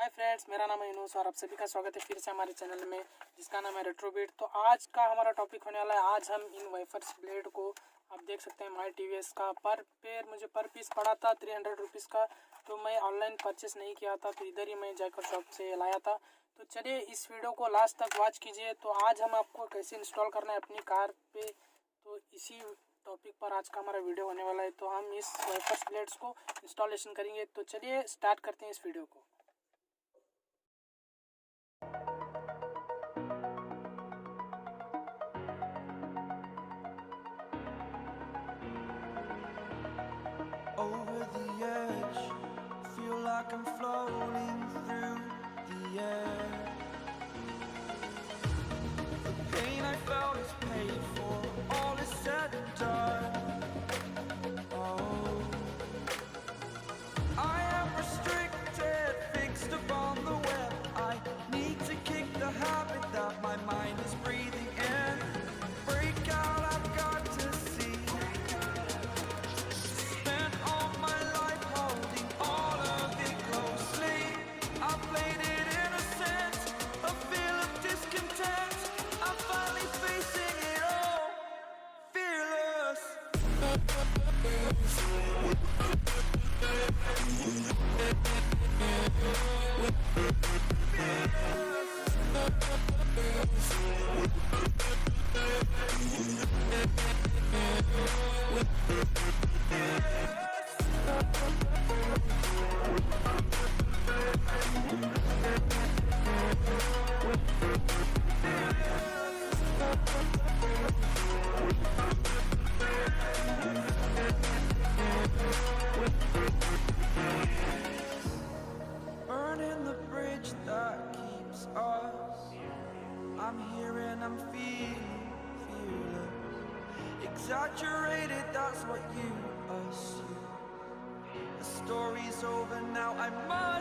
Hi friends, मेरा नाम है यूनुस और आप सभी का स्वागत है फिर से हमारे चैनल में जिसका नाम है रेट्रोबीट। तो आज का हमारा टॉपिक होने वाला है, आज हम इन वेफर्स ब्लेड को आप देख सकते हैं माई टीवीएस का पर पेयर मुझे पर पीस पड़ा था 300 रुपीज़ का। तो मैं ऑनलाइन परचेस नहीं किया था, तो इधर ही मैं जाकर शॉप से लाया था। तो चलिए इस वीडियो को लास्ट तक वॉच कीजिए। तो आज हम आपको कैसे इंस्टॉल करना है अपनी कार पे, तो इसी टॉपिक पर आज का हमारा वीडियो होने वाला है। तो हम इस वेफर्स ब्लेड्स को इंस्टॉलेशन करेंगे। तो चलिए स्टार्ट करते हैं इस वीडियो को। Over the edge, feel like I'm floating through the air. The pain I felt is paid for, all is said and done. Oh, I am restricted, fixed upon the web. I need to kick the habit that my mind is breathing in. Break out, I've got to see. Burning the bridge that keeps us. I'm here and I'm feeling fearless. Exaggerated, that's what you assume. The story's over now, I must